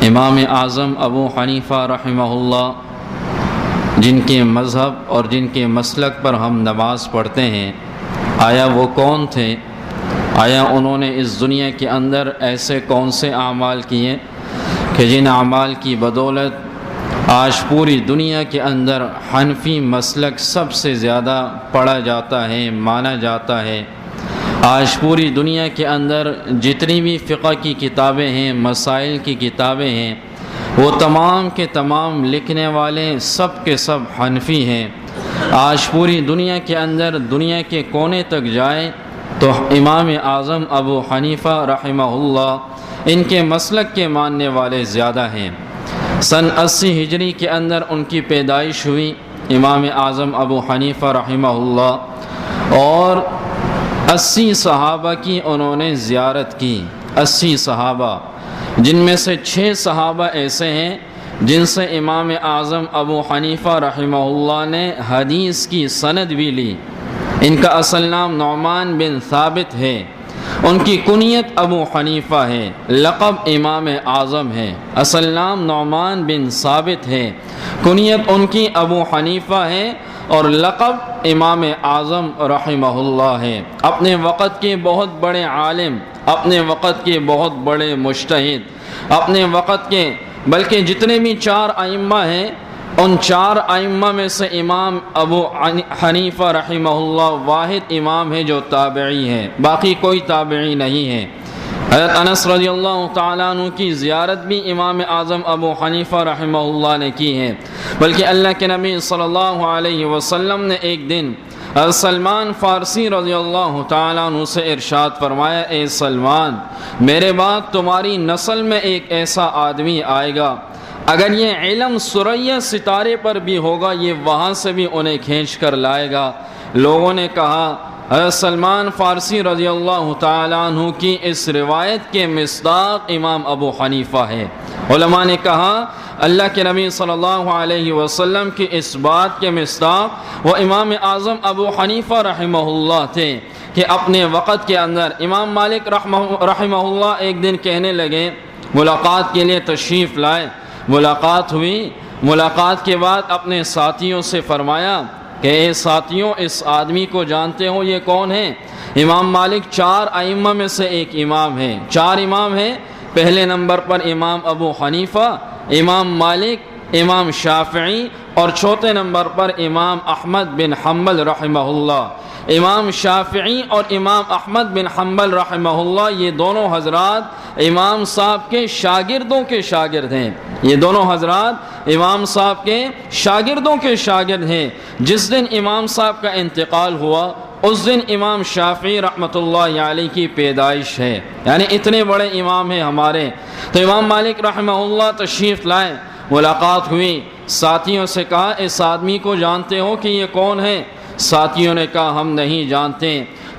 امام اعظم ابو حنیفہ رحمہ اللہ جن کے مذہب اور جن کے مسلک پر ہم نماز پڑھتے ہیں، آیا وہ کون تھے؟ آیا انہوں نے اس دنیا کے اندر ایسے کون سے اعمال کیے کہ جن اعمال کی بدولت آج پوری دنیا کے اندر حنفی مسلک سب سے زیادہ پڑھا جاتا ہے، مانا جاتا ہے؟ آج پوری دنیا کے اندر جتنی بھی فقہ کی کتابیں ہیں، مسائل کی کتابیں ہیں، وہ تمام کے تمام لکھنے والے سب کے سب حنفی ہیں۔ آج پوری دنیا کے اندر دنیا کے کونے تک جائے تو امام اعظم ابو حنیفہ رحمہ اللہ ان کے مسلک کے ماننے والے زیادہ ہیں۔ سن 80 ہجری کے اندر ان کی پیدائش ہوئی، امام اعظم ابو حنیفہ رحمہ اللہ، اور 80 صحابہ کی انہوں نے زیارت کی۔ 80 صحابہ، جن میں سے 6 صحابہ ایسے ہیں جن سے امام اعظم ابو حنیفہ رحمہ اللہ نے حدیث کی سند بھی لی۔ ان کا اصل نام نعمان بن ثابت ہے، ان کی کنیت ابو حنیفہ ہے، لقب امام اعظم ہے۔ اصل نام نعمان بن ثابت ہے، کنیت ان کی ابو حنیفہ ہے، اور لقب امام اعظم رحمہ اللہ ہے۔ اپنے وقت کے بہت بڑے عالم، اپنے وقت کے بہت بڑے مجتہد، اپنے وقت کے بلکہ جتنے بھی 4 ائمہ ہیں، ان 4 ائمہ میں سے امام ابو حنیفہ رحمہ اللہ واحد امام ہے جو تابعی ہے، باقی کوئی تابعی نہیں ہے۔ حضرت انس رضی اللہ تعالیٰ عنہ کی زیارت بھی امام اعظم ابو حنیفہ رحمہ اللہ نے کی ہے، بلکہ اللہ کے نبی صلی اللہ علیہ وسلم نے ایک دن حضرت سلمان فارسی رضی اللہ تعالیٰ عنہ سے ارشاد فرمایا، اے سلمان، میرے بعد تمہاری نسل میں ایک ایسا آدمی آئے گا، اگر یہ علم ثریا ستارے پر بھی ہوگا یہ وہاں سے بھی انہیں کھینچ کر لائے گا۔ لوگوں نے کہا حضرت سلمان فارسی رضی اللہ تعالیٰ عنہ کی اس روایت کے مصداق امام ابو حنیفہ ہے۔ علماء نے کہا اللہ کے نبی صلی اللہ علیہ وسلم کی اس بات کے مصداق وہ امام اعظم ابو حنیفہ رحمہ اللہ تھے کہ اپنے وقت کے اندر امام مالک رحمہ اللہ ایک دن کہنے لگے، ملاقات کے لیے تشریف لائے، ملاقات ہوئی، ملاقات کے بعد اپنے ساتھیوں سے فرمایا کہ اے ساتھیوں، اس آدمی کو جانتے ہو یہ کون ہے؟ امام مالک 4 ائمہ میں سے ایک امام ہے، 4 امام ہیں۔ پہلے نمبر پر امام ابو حنیفہ، امام مالک، امام شافعی، اور چوتھے نمبر پر امام احمد بن حنبل رحمہ اللہ۔ امام شافعی اور امام احمد بن حنبل رحمہ اللہ یہ دونوں حضرات امام صاحب کے شاگردوں کے شاگرد ہیں، یہ دونوں حضرات امام صاحب کے شاگردوں کے شاگرد ہیں۔ جس دن امام صاحب کا انتقال ہوا اس دن امام شافعی رحمۃ اللہ علیہ کی پیدائش ہے، یعنی اتنے بڑے امام ہیں ہمارے۔ تو امام مالک رحمہ اللہ تشریف لائے، ملاقات ہوئی، ساتھیوں سے کہا اس آدمی کو جانتے ہو کہ یہ کون ہے؟ ساتھیوں نے کہا ہم نہیں جانتے۔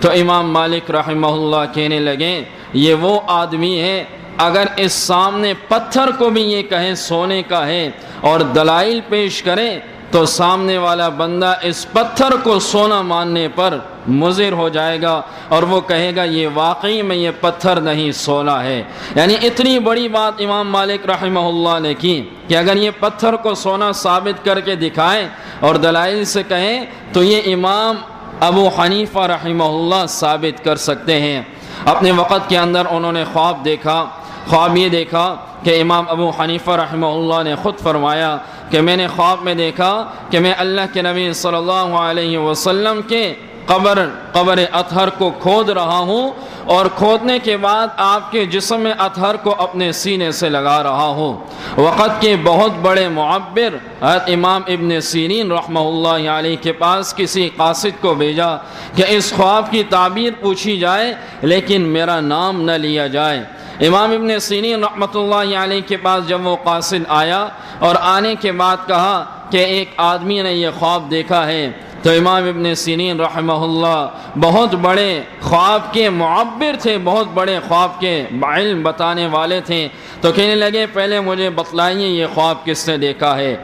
تو امام مالک رحمہ اللہ کہنے لگے یہ وہ آدمی ہے اگر اس سامنے پتھر کو بھی یہ کہے سونے کا ہے اور دلائل پیش کرے تو سامنے والا بندہ اس پتھر کو سونا ماننے پر مضر ہو جائے گا اور وہ کہے گا یہ واقعی میں یہ پتھر نہیں سونا ہے۔ یعنی اتنی بڑی بات امام مالک رحمہ اللہ نے کی کہ اگر یہ پتھر کو سونا ثابت کر کے دکھائیں اور دلائل سے کہیں تو یہ امام ابو حنیفہ رحمہ اللہ ثابت کر سکتے ہیں۔ اپنے وقت کے اندر انہوں نے خواب دیکھا، خواب یہ دیکھا کہ امام ابو حنیفہ رحمہ اللہ نے خود فرمایا کہ میں نے خواب میں دیکھا کہ میں اللہ کے نبی صلی اللہ علیہ وسلم کے قبر اطہر کو کھود رہا ہوں اور کھودنے کے بعد آپ کے جسم اطہر کو اپنے سینے سے لگا رہا ہوں۔ وقت کے بہت بڑے معبر حضرت امام ابن سیرین رحمہ اللہ علیہ کے پاس کسی قاصد کو بھیجا کہ اس خواب کی تعبیر پوچھی جائے لیکن میرا نام نہ لیا جائے۔ امام ابن سیرین رحمۃ اللہ علیہ کے پاس جب وہ قاصد آیا اور آنے کے بعد کہا کہ ایک آدمی نے یہ خواب دیکھا ہے، تو امام ابن سیرین رحمہ اللہ بہت بڑے خواب کے معبر تھے، بہت بڑے خواب کے علم بتانے والے تھے، تو کہنے لگے پہلے مجھے بتلائیے یہ خواب کس نے دیکھا ہے؟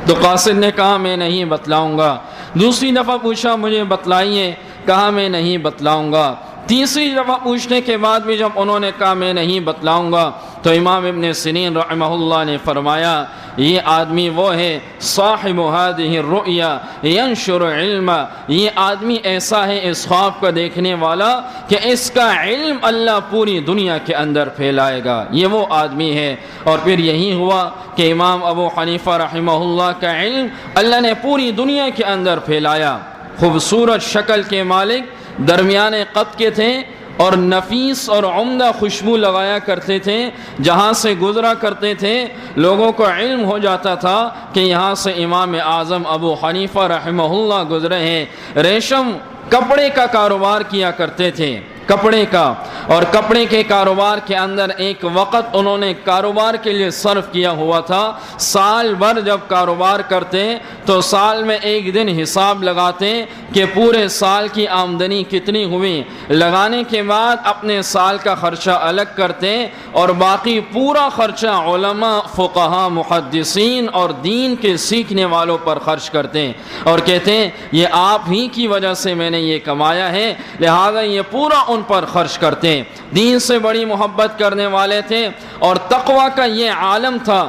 تو قاصد نے کہا میں نہیں بتلاؤں گا۔ دوسری دفعہ پوچھا مجھے بتلائیے، کہا میں نہیں بتلاؤں گا۔ تیسری دفعہ پوچھنے کے بعد بھی جب انہوں نے کہا میں نہیں بتلاؤں گا تو امام ابن سیرین رحمہ اللہ نے فرمایا یہ آدمی وہ ہے صاحب هذه الرؤیا ینشر علم، یہ آدمی ایسا ہے اس خواب کو دیکھنے والا کہ اس کا علم اللہ پوری دنیا کے اندر پھیلائے گا، یہ وہ آدمی ہے۔ اور پھر یہی ہوا کہ امام ابو حنیفہ رحمہ اللہ کا علم اللہ نے پوری دنیا کے اندر پھیلایا۔ خوبصورت شکل کے مالک، درمیانے قد کے تھے اور نفیس اور عمدہ خوشبو لگایا کرتے تھے، جہاں سے گزرا کرتے تھے لوگوں کو علم ہو جاتا تھا کہ یہاں سے امام اعظم ابو حنیفہ رحمہ اللہ گزرے ہیں۔ ریشم کپڑے کا کاروبار کیا کرتے تھے، کپڑے کا، اور کپڑے کے کاروبار کے اندر ایک وقت انہوں نے کاروبار کے لیے صرف کیا ہوا تھا۔ سال بھر جب کاروبار کرتے تو سال میں ایک دن حساب لگاتے کہ پورے سال کی آمدنی کتنی ہوئی، لگانے کے بعد اپنے سال کا خرچہ الگ کرتے اور باقی پورا خرچہ علماء، فقہاء، محدثین اور دین کے سیکھنے والوں پر خرچ کرتے اور کہتے یہ آپ ہی کی وجہ سے میں نے یہ کمایا ہے، لہذا یہ پورا ان پر خرچ کرتے۔ دین سے بڑی محبت کرنے والے تھے اور تقوی کا یہ عالم تھا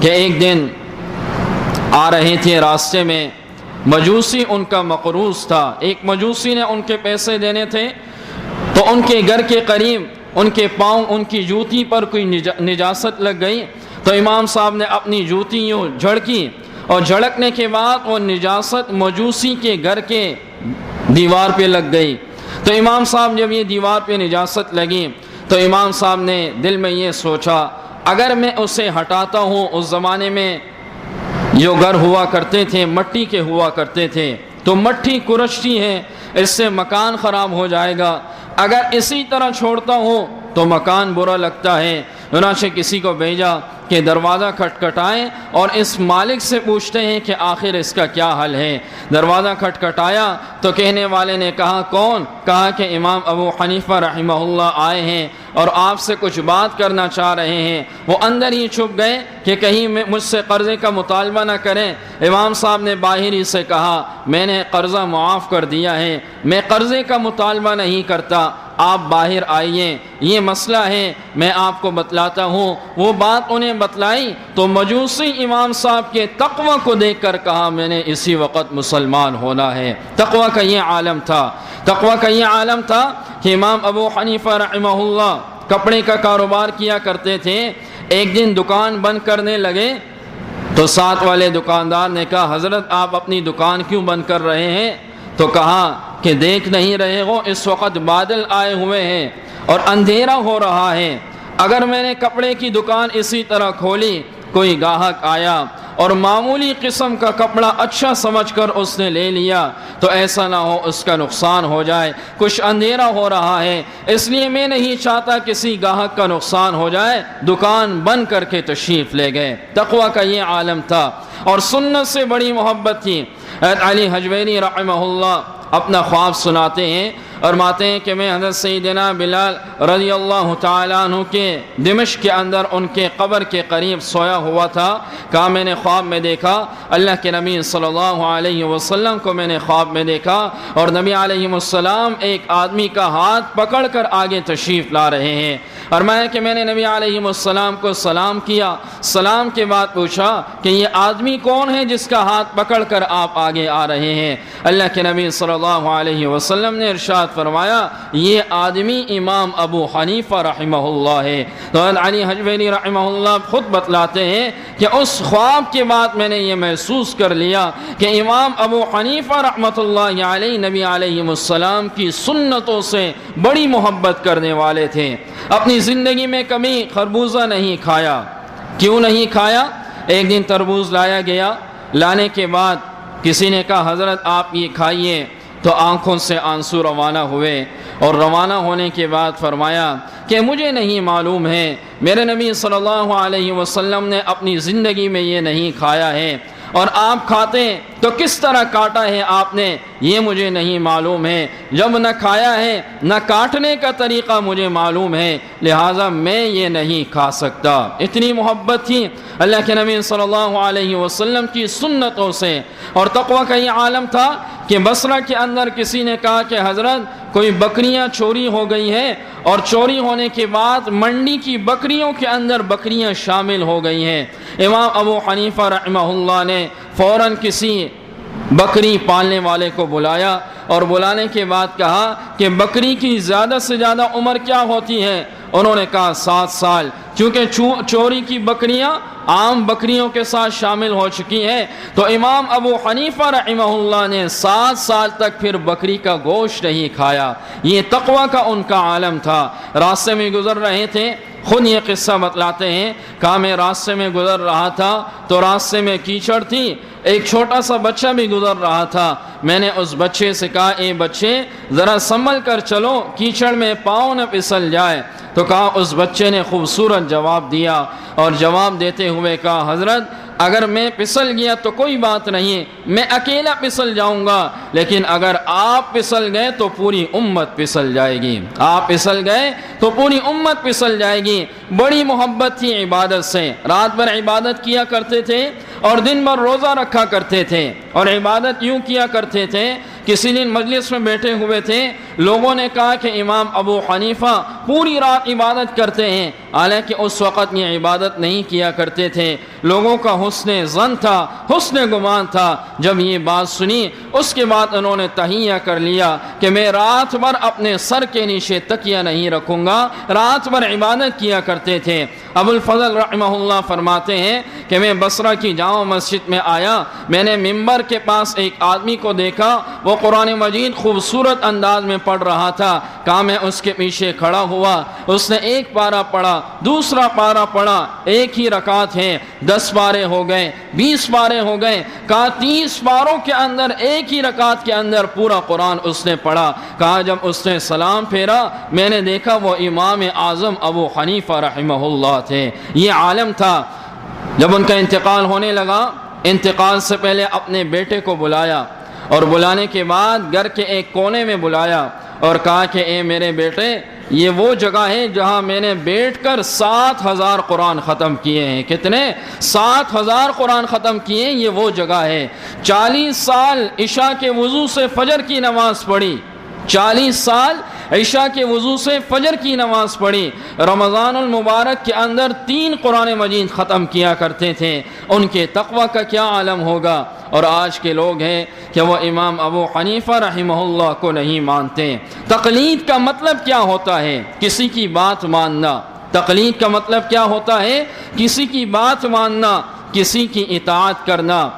کہ ایک دن آ رہے تھے راستے میں، مجوسی ان کا مقروض تھا، ایک مجوسی نے ان کے پیسے دینے تھے، تو ان کے گھر کے قریب ان کے پاؤں، ان کی جوتی پر کوئی نجاست لگ گئی، تو امام صاحب نے اپنی جوتی یوں جھڑکی اور جھڑکنے کے بعد وہ نجاست مجوسی کے گھر کے دیوار پہ لگ گئی۔ تو امام صاحب جب یہ دیوار پہ نجاست لگی تو امام صاحب نے دل میں یہ سوچا اگر میں اسے ہٹاتا ہوں، اس زمانے میں جو گھر ہوا کرتے تھے مٹی کے ہوا کرتے تھے، تو مٹی کرشتی ہے، اس سے مکان خراب ہو جائے گا، اگر اسی طرح چھوڑتا ہوں تو مکان برا لگتا ہے۔ چنانچہ کسی کو بھیجا کہ دروازہ کھٹکھٹائیں اور اس مالک سے پوچھتے ہیں کہ آخر اس کا کیا حل ہے۔ دروازہ کھٹکھٹایا تو کہنے والے نے کہا کون؟ کہا کہ امام ابو حنیفہ رحمہ اللہ آئے ہیں اور آپ سے کچھ بات کرنا چاہ رہے ہیں۔ وہ اندر ہی چھپ گئے کہ کہیں مجھ سے قرضے کا مطالبہ نہ کریں۔ امام صاحب نے باہر ہی سے کہا میں نے قرضہ معاف کر دیا ہے، میں قرضے کا مطالبہ نہیں کرتا، آپ باہر آئیے، یہ مسئلہ ہے میں آپ کو بتلاتا ہوں۔ وہ بات انہیں بتلائی تو مجوسی امام صاحب کے تقوی کو دیکھ کر کہا میں نے اسی وقت مسلمان ہونا ہے۔ تقوی کا یہ عالم تھا، تقوی کا یہ عالم تھا کہ امام ابو حنیفہ رحمہ اللہ کپڑے کا کاروبار کیا کرتے تھے۔ ایک دن دکان بند کرنے لگے تو ساتھ والے دکاندار نے کہا حضرت آپ اپنی دکان کیوں بند کر رہے ہیں؟ تو کہا کہ دیکھ نہیں رہے ہو اس وقت بادل آئے ہوئے ہیں اور اندھیرا ہو رہا ہے، اگر میں نے کپڑے کی دکان اسی طرح کھولی، کوئی گاہک آیا اور معمولی قسم کا کپڑا اچھا سمجھ کر اس نے لے لیا تو ایسا نہ ہو اس کا نقصان ہو جائے، کچھ اندھیرا ہو رہا ہے اس لیے میں نہیں چاہتا کسی گاہک کا نقصان ہو جائے، دکان بند کر کے تشریف لے گئے۔ تقوی کا یہ عالم تھا اور سنت سے بڑی محبت تھی۔ حضرت علی حجویری رحمہ اللہ اپنا خواب سناتے ہیں اور فرماتے ہیں کہ میں حضرت سیدنا بلال رضی اللہ تعالیٰ عنہ کے دمشق کے اندر ان کے قبر کے قریب سویا ہوا تھا، کہا میں نے خواب میں دیکھا اللہ کے نبی صلی اللہ علیہ وسلم کو میں نے خواب میں دیکھا اور نبی علیہ السلام ایک آدمی کا ہاتھ پکڑ کر آگے تشریف لا رہے ہیں۔ فرمایا کہ میں نے نبی علیہ السلام کو سلام کیا، سلام کے بعد پوچھا کہ یہ آدمی کون ہے جس کا ہاتھ پکڑ کر آپ آگے آ رہے ہیں؟ اللہ کے نبی صلی اللہ علیہ وسلم نے ارشاد فرمایا یہ آدمی امام ابو حنیفہ رحمہ اللہ ہے۔ تو علی حجویری رحمہ اللہ خود بتلاتے ہیں کہ اس خواب کے بعد میں نے یہ محسوس کر لیا کہ امام ابو حنیفہ رحمۃ اللہ علیہ نبی علیہ السلام کی سنتوں سے بڑی محبت کرنے والے تھے۔ اپنی زندگی میں کبھی خربوزہ نہیں کھایا۔ کیوں نہیں کھایا؟ ایک دن تربوز لایا گیا، لانے کے بعد کسی نے کہا حضرت آپ یہ کھائیے، تو آنکھوں سے آنسو روانہ ہوئے اور روانہ ہونے کے بعد فرمایا کہ مجھے نہیں معلوم ہے میرے نبی صلی اللہ علیہ وسلم نے اپنی زندگی میں یہ نہیں کھایا ہے، اور آپ کھاتے تو کس طرح کاٹا ہے آپ نے یہ مجھے نہیں معلوم ہے، جب نہ کھایا ہے نہ کاٹنے کا طریقہ مجھے معلوم ہے، لہٰذا میں یہ نہیں کھا سکتا۔ اتنی محبت تھی اللہ کے نبی صلی اللہ علیہ وسلم کی سنتوں سے۔ اور تقوی کا یہ عالم تھا کہ بصرہ کے اندر کسی نے کہا کہ حضرت کوئی بکریاں چوری ہو گئی ہیں اور چوری ہونے کے بعد منڈی کی بکریوں کے اندر بکریاں شامل ہو گئی ہیں، امام ابو حنیفہ رحمہ اللہ نے فوراً کسی بکری پالنے والے کو بلایا اور بلانے کے بعد کہا کہ بکری کی زیادہ سے زیادہ عمر کیا ہوتی ہے؟ انہوں نے کہا 7 سال، کیونکہ چوری کی بکریاں عام بکریوں کے ساتھ شامل ہو چکی ہیں۔ تو امام ابو حنیفہ رحمہ اللہ نے 7 سال تک پھر بکری کا گوشت نہیں کھایا۔ یہ تقوی کا ان کا عالم تھا۔ راستے میں گزر رہے تھے، خود یہ قصہ بتلاتے ہیں، کہا میں راستے میں گزر رہا تھا تو راستے میں کیچڑ تھی، ایک چھوٹا سا بچہ بھی گزر رہا تھا۔ میں نے اس بچے سے کہا اے بچے ذرا سنبھل کر چلو، کیچڑ میں پاؤں نہ پھسل جائے۔ تو کہا اس بچے نے خوبصورت جواب دیا اور جواب دیتے ہوئے کہا حضرت اگر میں پھسل گیا تو کوئی بات نہیں، میں اکیلا پھسل جاؤں گا، لیکن اگر آپ پھسل گئے تو پوری امت پھسل جائے گی، آپ پھسل گئے تو پوری امت پھسل جائے گی۔ بڑی محبت تھی عبادت سے، رات بھر عبادت کیا کرتے تھے اور دن بھر روزہ رکھا کرتے تھے، اور عبادت یوں کیا کرتے تھے۔ کسی دن مجلس میں بیٹھے ہوئے تھے، لوگوں نے کہا کہ امام ابو حنیفہ پوری رات عبادت کرتے ہیں، حالانکہ اس وقت یہ عبادت نہیں کیا کرتے تھے۔ لوگوں کا حسن ظن تھا، حسن گمان تھا۔ جب یہ بات سنی اس کے بعد انہوں نے تہیہ کر لیا کہ میں رات بھر اپنے سر کے نیچے تکیہ نہیں رکھوں گا، رات بھر عبادت کیا کرتے تھے۔ ابو الفضل رحمہ اللہ فرماتے ہیں کہ میں بصرہ کی جامع مسجد میں آیا، میں نے ممبر کے پاس ایک آدمی کو دیکھا، وہ قرآن مجید خوبصورت انداز میں پڑھ رہا تھا۔ کہا میں اس کے پیچھے کھڑا ہوا، اس نے ایک پارہ پڑھا، دوسرا پارہ پڑھا، ایک ہی رکعت ہے، 10 پارے ہو گئے، 20 پارے ہو گئے۔ کہا 30 پاروں کے اندر ایک ہی رکعت کے اندر پورا قرآن اس نے پڑھا۔ کہا جب اس نے سلام پھیرا میں نے دیکھا وہ امام اعظم ابو حنیفہ رحمہ اللہ تھے۔ یہ عالم تھا۔ جب ان کا انتقال ہونے لگا، انتقال سے پہلے اپنے بیٹے کو بلایا اور بلانے کے بعد گھر کے ایک کونے میں بلایا اور کہا کہ اے میرے بیٹے یہ وہ جگہ ہے جہاں میں نے بیٹھ کر 7000 قرآن ختم کیے ہیں۔ کتنے؟ 7000 قرآن ختم کیے ہیں، یہ وہ جگہ ہے۔ 40 سال عشاء کے وضو سے فجر کی نماز پڑھی، 40 سال عشاء کے وضو سے فجر کی نماز پڑھی۔ رمضان المبارک کے اندر 3 قرآن مجید ختم کیا کرتے تھے۔ ان کے تقوی کا کیا عالم ہوگا؟ اور آج کے لوگ ہیں کہ وہ امام ابو حنیفہ رحمہ اللہ کو نہیں مانتے۔ تقلید کا مطلب کیا ہوتا ہے؟ کسی کی بات ماننا۔ تقلید کا مطلب کیا ہوتا ہے؟ کسی کی بات ماننا، کسی کی اطاعت کرنا۔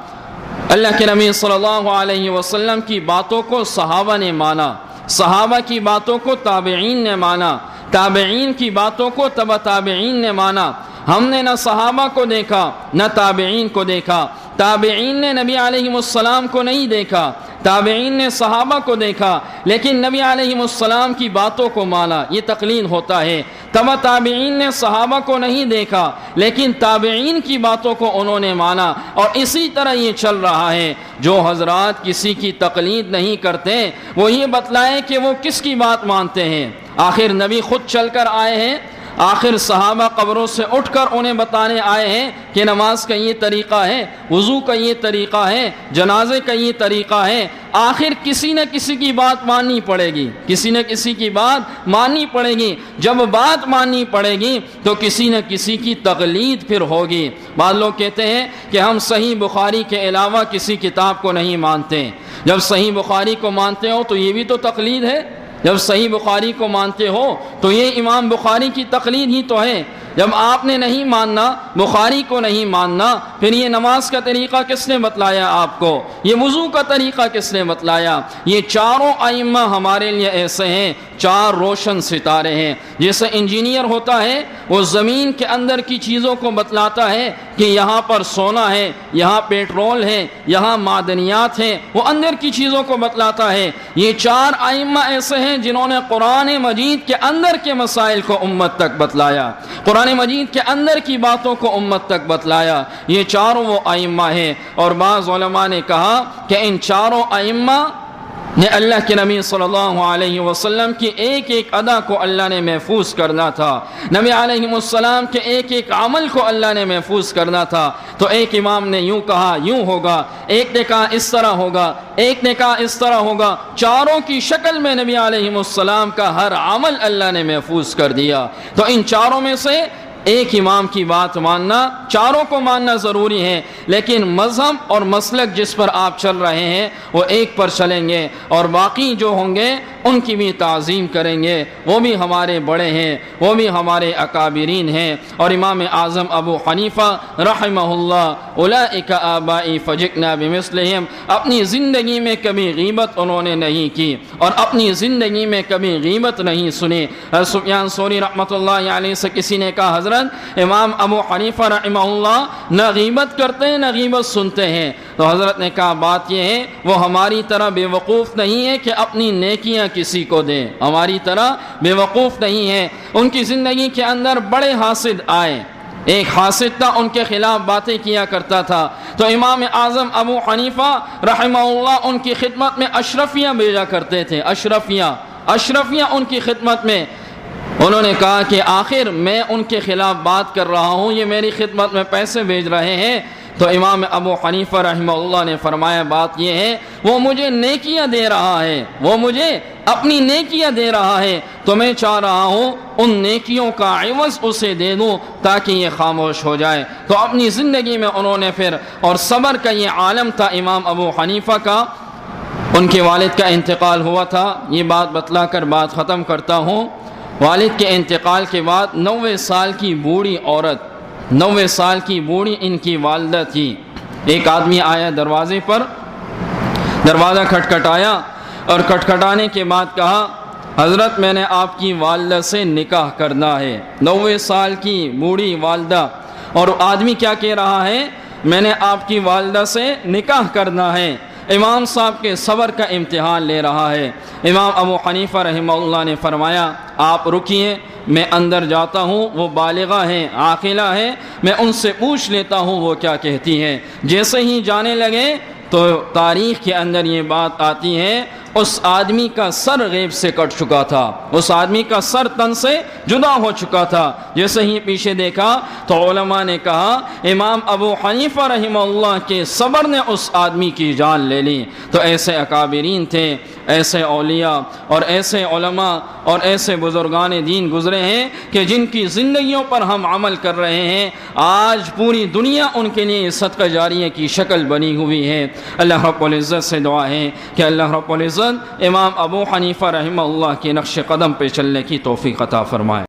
اللہ کے نبی صلی اللہ علیہ وسلم کی باتوں کو صحابہ نے مانا، صحابہ کی باتوں کو تابعین نے مانا، تابعین کی باتوں کو تبع تابعین نے مانا۔ ہم نے نہ صحابہ کو دیکھا نہ تابعین کو دیکھا، تابعین نے نبی علیہ السلام کو نہیں دیکھا، تابعین نے صحابہ کو دیکھا، لیکن نبی علیہ السلام کی باتوں کو مانا۔ یہ تقلید ہوتا ہے۔ تبع تابعین نے صحابہ کو نہیں دیکھا لیکن تابعین کی باتوں کو انہوں نے مانا، اور اسی طرح یہ چل رہا ہے۔ جو حضرات کسی کی تقلید نہیں کرتے وہ یہ بتلائیں کہ وہ کس کی بات مانتے ہیں۔ آخر نبی خود چل کر آئے ہیں، آخر صحابہ قبروں سے اٹھ کر انہیں بتانے آئے ہیں کہ نماز کا یہ طریقہ ہے، وضو کا یہ طریقہ ہے، جنازے کا یہ طریقہ ہے۔ آخر کسی نہ کسی کی بات ماننی پڑے گی، کسی نہ کسی کی بات ماننی پڑے گی۔ جب بات ماننی پڑے گی تو کسی نہ کسی کی تقلید پھر ہوگی۔ بعض لوگ کہتے ہیں کہ ہم صحیح بخاری کے علاوہ کسی کتاب کو نہیں مانتے۔ جب صحیح بخاری کو مانتے ہو تو یہ بھی تو تقلید ہے، جب صحیح بخاری کو مانتے ہو تو یہ امام بخاری کی تقلید ہی تو ہے۔ جب آپ نے نہیں ماننا، بخاری کو نہیں ماننا، پھر یہ نماز کا طریقہ کس نے بتلایا آپ کو؟ یہ وضو کا طریقہ کس نے بتلایا؟ یہ چاروں ائمہ ہمارے لیے ایسے ہیں، 4 روشن ستارے ہیں۔ جیسے انجینئر ہوتا ہے وہ زمین کے اندر کی چیزوں کو بتلاتا ہے کہ یہاں پر سونا ہے، یہاں پیٹرول ہے، یہاں معدنیات ہیں، وہ اندر کی چیزوں کو بتلاتا ہے۔ یہ 4 ائمہ ایسے ہیں جنہوں نے قرآن مجید کے اندر کے مسائل کو امت تک بتلایا، قرآن مجید کے اندر کی باتوں کو امت تک بتلایا۔ یہ 4 وہ ائمہ ہیں، اور بعض علماء نے کہا کہ ان 4 ائمہ نے اللہ کے نبی صلی اللہ علیہ وسلم کی ایک ایک ادا کو اللہ نے محفوظ کرنا تھا، نبی علیہ السلام کے ایک ایک عمل کو اللہ نے محفوظ کرنا تھا۔ تو ایک امام نے یوں کہا یوں ہوگا، ایک نے کہا اس طرح ہوگا، ایک نے کہا اس طرح ہوگا، چاروں کی شکل میں نبی علیہ السلام کا ہر عمل اللہ نے محفوظ کر دیا۔ تو ان چاروں میں سے ایک امام کی بات ماننا، چاروں کو ماننا ضروری ہے، لیکن مذہب اور مسلک جس پر آپ چل رہے ہیں وہ ایک پر چلیں گے، اور باقی جو ہوں گے ان کی بھی تعظیم کریں گے، وہ بھی ہمارے بڑے ہیں، وہ بھی ہمارے اکابرین ہیں۔ اور امام اعظم ابو حنیفہ رحمہ اللہ اولئک آبائی فجئنا بمثلہم، اپنی زندگی میں کبھی غیبت انہوں نے نہیں کی اور اپنی زندگی میں کبھی غیبت نہیں سنی۔ سفیان ثوری رحمۃ اللہ علیہ سے کسی نے کہا حضرت امام ابو حنیفہ رحمہ اللہ نہ غیبت کرتے ہیں نہ غیبت سنتے ہیں، تو حضرت نے کہا بات یہ ہے وہ ہماری طرح بے وقوف نہیں ہے کہ اپنی نیکیاں کسی کو دیں، ہماری طرح بے وقوف نہیں ہے۔ ان کی زندگی کے اندر بڑے حاسد آئے، ایک حاسد تھا ان کے خلاف باتیں کیا کرتا تھا، تو امام اعظم ابو حنیفہ رحمہ اللہ ان کی خدمت میں اشرفیاں بھیجا کرتے تھے، اشرفیاں ان کی خدمت میں۔ انہوں نے کہا کہ آخر میں ان کے خلاف بات کر رہا ہوں، یہ میری خدمت میں پیسے بھیج رہے ہیں۔ تو امام ابو حنیفہ رحمہ اللہ نے فرمایا بات یہ ہے وہ مجھے نیکیاں دے رہا ہے، وہ مجھے اپنی نیکیاں دے رہا ہے، تو میں چاہ رہا ہوں ان نیکیوں کا عوض اسے دے دوں تاکہ یہ خاموش ہو جائے۔ تو اپنی زندگی میں انہوں نے پھر، اور صبر کا یہ عالم تھا امام ابو حنیفہ کا۔ ان کے والد کا انتقال ہوا تھا، یہ بات بتلا کر بات ختم کرتا ہوں۔ والد کے انتقال کے بعد 90 سال کی بوڑھی عورت، 90 سال کی بوڑھی ان کی والدہ تھی۔ ایک آدمی آیا دروازے پر، دروازہ کھٹکھٹایا اور کھٹکھٹانے کے بعد کہا حضرت میں نے آپ کی والدہ سے نکاح کرنا ہے۔ 90 سال کی بوڑھی والدہ، اور آدمی کیا کہہ رہا ہے میں نے آپ کی والدہ سے نکاح کرنا ہے۔ امام صاحب کے صبر کا امتحان لے رہا ہے۔ امام ابو حنیفہ رحمہ اللہ نے فرمایا آپ رکیے، میں اندر جاتا ہوں، وہ بالغہ ہیں، عاقلہ ہیں، میں ان سے پوچھ لیتا ہوں وہ کیا کہتی ہیں۔ جیسے ہی جانے لگے تو تاریخ کے اندر یہ بات آتی ہے اس آدمی کا سر غیب سے کٹ چکا تھا، اس آدمی کا سر تن سے جدا ہو چکا تھا۔ جیسے ہی پیچھے دیکھا تو علماء نے کہا امام ابو حنیفہ رحمہ اللہ کے صبر نے اس آدمی کی جان لے لی۔ تو ایسے اکابرین تھے، ایسے اولیاء اور ایسے علماء اور ایسے بزرگان دین گزرے ہیں کہ جن کی زندگیوں پر ہم عمل کر رہے ہیں، آج پوری دنیا ان کے لیے صدقہ جاریہ کی شکل بنی ہوئی ہے۔ اللہ رب العزت سے دعا ہے کہ اللہ رب العزت امام ابو حنیفہ رحمہ اللہ کے نقش قدم پہ چلنے کی توفیق عطا فرمائے۔